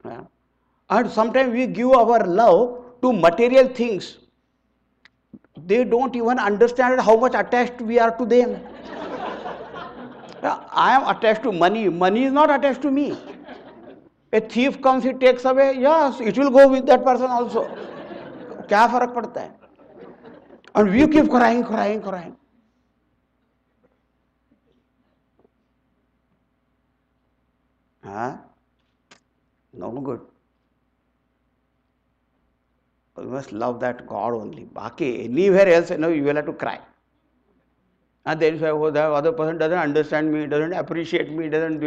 Yeah. And sometimes we give our love to material things. They don't even understand how much attached we are to them. Yeah, I am attached to money. Money is not attached to me. A thief comes, he takes away. Yes, it will go with that person also. क्या फर्क पड़ता है? And we keep crying, crying, crying. Huh? No good. You must love that God only. Baki, anywhere else, you will have to cry. And then say, oh, the other person doesn't understand me, doesn't appreciate me, doesn't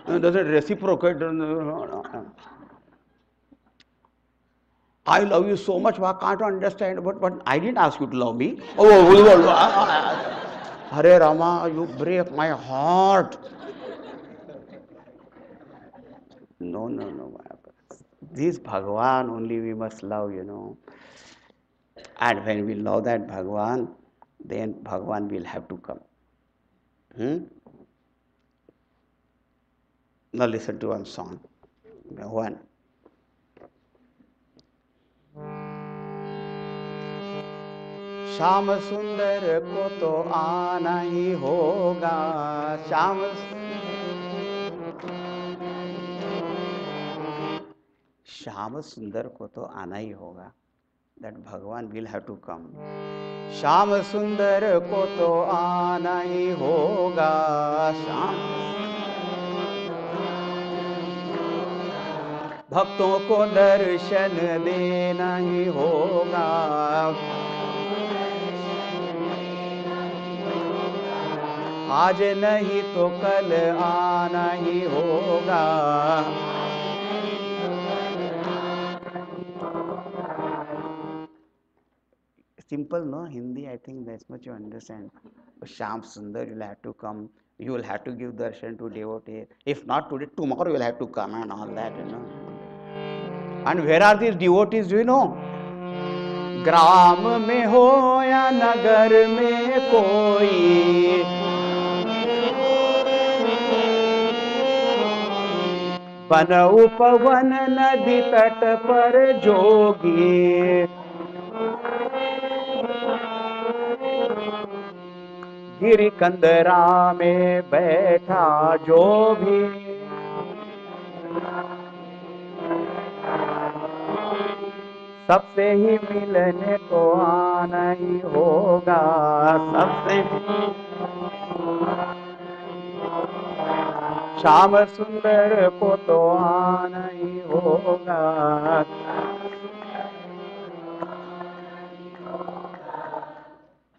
reciprocate. I love you so much, why can't you understand? But I didn't ask you to love me. Hare Rama, you break my heart. No. This Bhagavan only we must love, And when we love that Bhagavan, then Bhagavan will have to come. Now listen to one song. One. Shyam सुंदर को तो आना ही होगा श्याम सुंदर को तो आना ही होगा that Bhagavan will have to come. Shyam सुंदर को तो आना ही होगा श्याम भक्तों को दर्शन देना ही होगा आज नहीं तो कल आना ही होगा Simple, no? Hindi, I think that's much you understand. Shyam Sundar, you'll have to come. You will have to give darshan to devotee. If not today, tomorrow you'll have to come and all that, And where are these devotees, do you know? ग्राम में हो या नगर में कोई one उपवन नदी तट पर जोगी गिरि कंदरा में बैठा जो भी सबसे ही मिलने को आना ही होगा सबसे श्याम सुंदर को तो आना ही होगा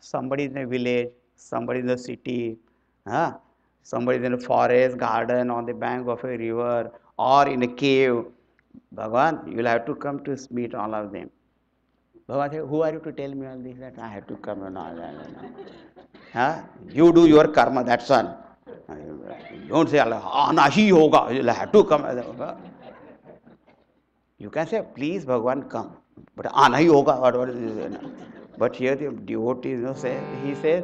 somebody in a village, somebody in the city, somebody in a forest, garden, on the bank of a river, or in a cave. Bhagavan, you will have to come to meet all of them. Bhagavan said, who are you to tell me all this? That I have to come and all that. You do your karma, that's all. Don't say, nahi hoga, you will have to come. You can say, please, Bhagavan, come. But nahi hoga, what is this? But here the devotee, he says,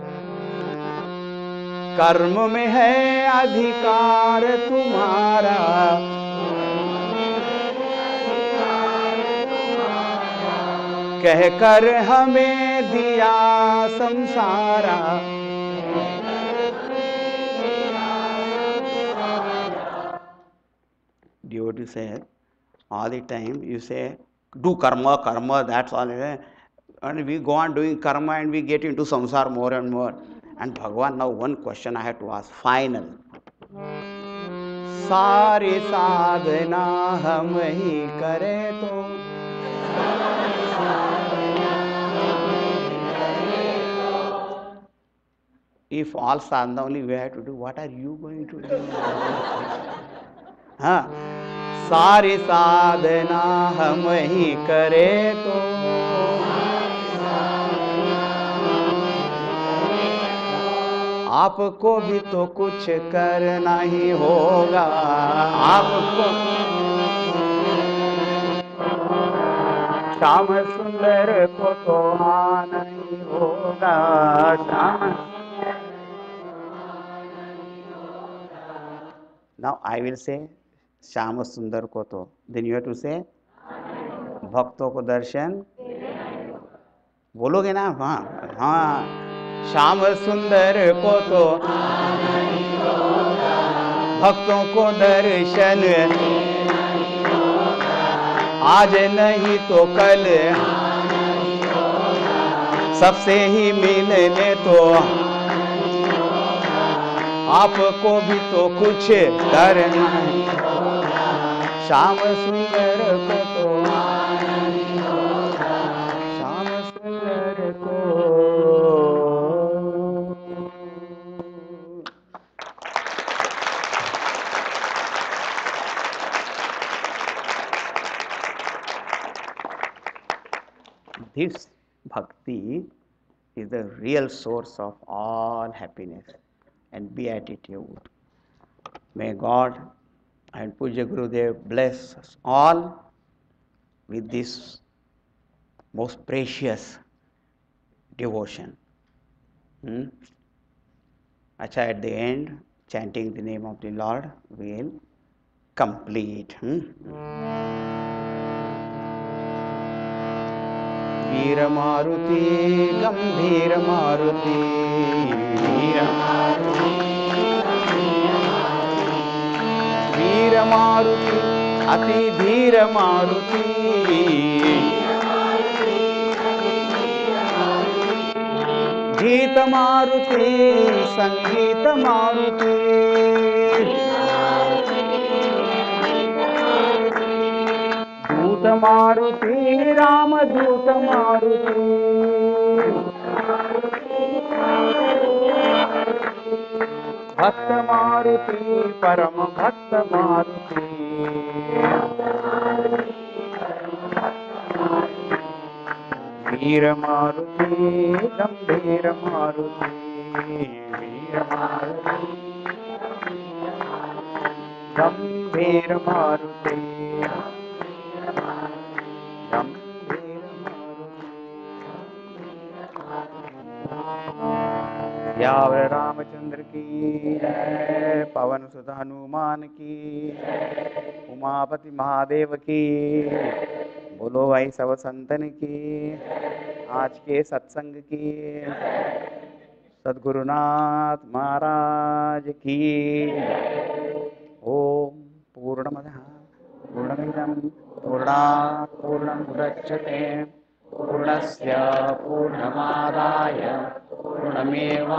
कर्म में है अधिकार तुम्हारा कहकर हमें दिया संसारा devotee says, all the time you say, do karma, that's all. And we go on doing karma and we get into samsara more and more. And Bhagavan, now one question I have to ask, final. सारी साधना हम ही करें तो if all sadhana only we have to do, what are you going to do? सारी साधना हम ही करें तो आपको भी तो कुछ करना ही होगा आपको श्याम सुंदर को तो आना ही होगा Now I will say Shyam सुंदर को तो देन यू हैव टू से भक्तों को दर्शन बोलोगे ना? हाँ हाँ, श्याम सुंदर को तो भक्तों को दर्शन आज नहीं तो कल सबसे ही मिलने तो आपको भी तो कुछ करना है। श्याम सुंदर को तो श्याम सुंदर को this bhakti is the real source of all happiness and beatitude. May God and Pujya Gurudev bless us all with this most precious devotion. Acha, at the end, chanting the name of the Lord, we will complete. वीर मारुति गंभीर मारुति, वीर मारुति अति धीर मारुति, गीत मारुति संगीत मारुति, दूत मारुति राम दूत मारुति, भक्त मारुति परम भक्त मारुति, वीर मारुति गंभीर मारुति, वीर मारुति गंभीर मारुति, यावर रामचंद्र की जय, पवन सुत हनुमान की, उमापति महादेव की, बोलो भाई सब संतन की, आज के सत्संग की, सद्गुरुनाथ महाराज की। ओम पूर्णमदः पूर्णमिदं पूर्णात् पूर्णमुदच्यते पूर्णस्य पूर्णमादाय पूर्णमेवावशिष्यते।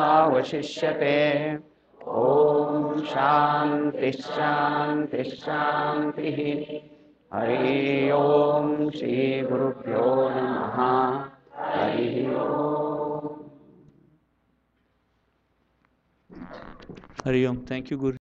ओम शांति शांति शांति। हरि ओम श्री गुरुभ्यो नमः। हरि ओम। हरि ओम। Thank you Guru.